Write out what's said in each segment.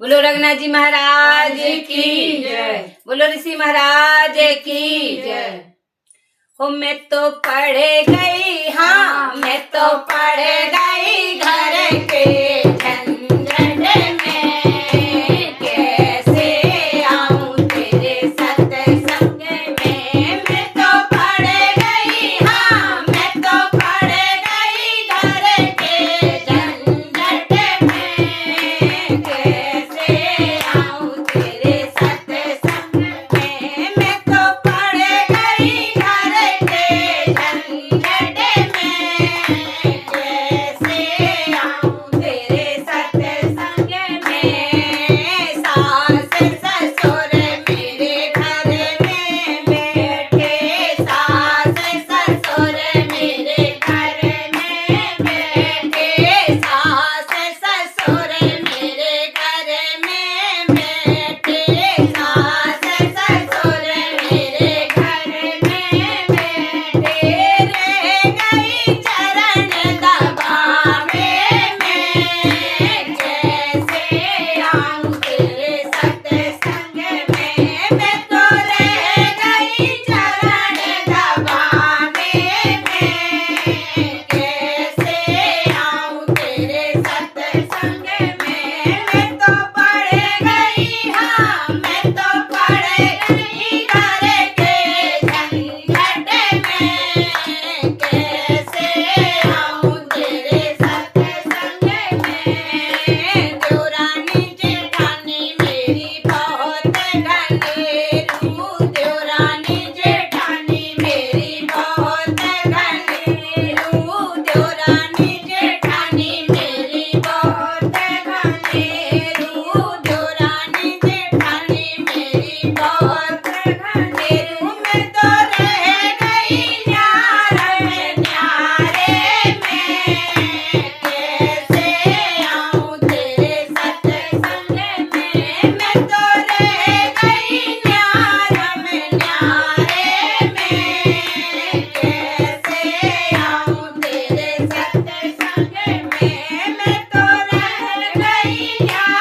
बोलो रघुनाथ जी महाराज की जय। बोलो ऋषि महाराज की जय। हो मैं तो पढ़ गई, हाँ मैं तो पढ़ गई घर के झंझट में, कैसे आऊं तेरे सत्संग में। मैं तो पढ़ गई, हाँ मैं तो पढ़ गई घर के झंझट में, कैसे आऊं तेरे सत्संग में। मैं तो पढ़ गई घर के झंझट में, कैसे आऊं तेरे सत्संग में। सास ससुर मेरे घर में बैठे, सास ससुर मेरे घर में बैठे, सास ससुर मेरे घर में बैठे, सास ससुर मेरे घर में बैठे। रह गई चरण दबावे में, कैसे आऊं तेरे सत्संग में। मैं तो रह गई चरण दबावे में, कैसे आऊं तेरे सत्संग में। मैं तो पढ़ गई, हाँ मैं तो पढ़ गई घर के झंझट में, कैसे आऊं तेरे सत्संग में। देवरानी जेठानी मेरी बहुत घनेरू, देवरानी जेठानी मेरी बहुत घनेरू, देवरानी जेठानी मेरी बहुत घनेरू, देवरानी जेठानी मेरी बहुत घनेरू। मैं तो रह गई न्यारे में, कैसे आऊं तेरे सत्संग में। मैं तो रह गई न्यारे में, कैसे आऊं तेरे सत्संग में। मैं तो रह गई न्यारे में,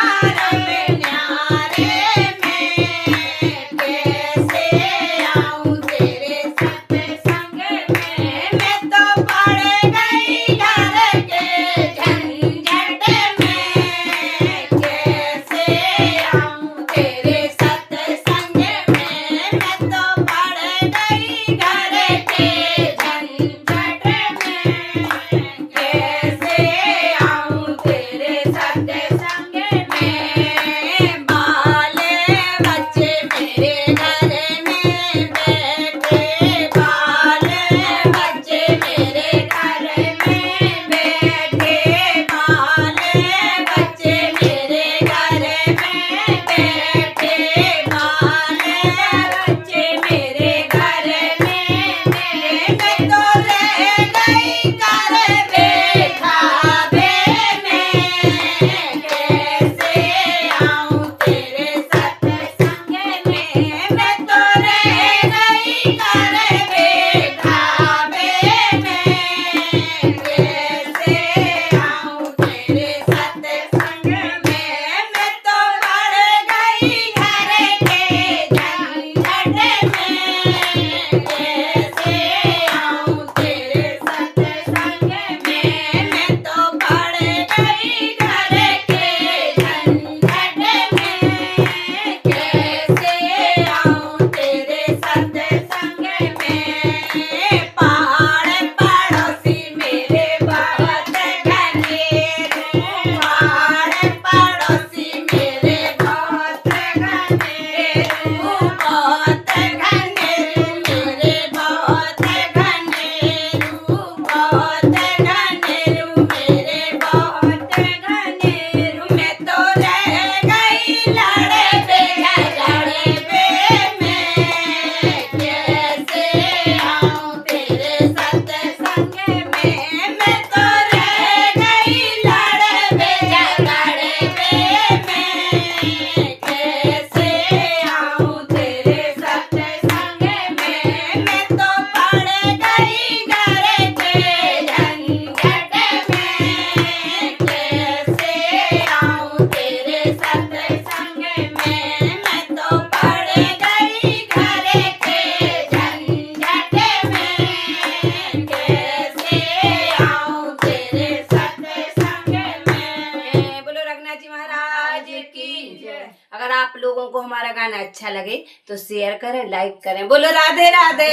अगर आप लोगों को हमारा गाना अच्छा लगे तो शेयर करें, लाइक करें। बोलो राधे राधे।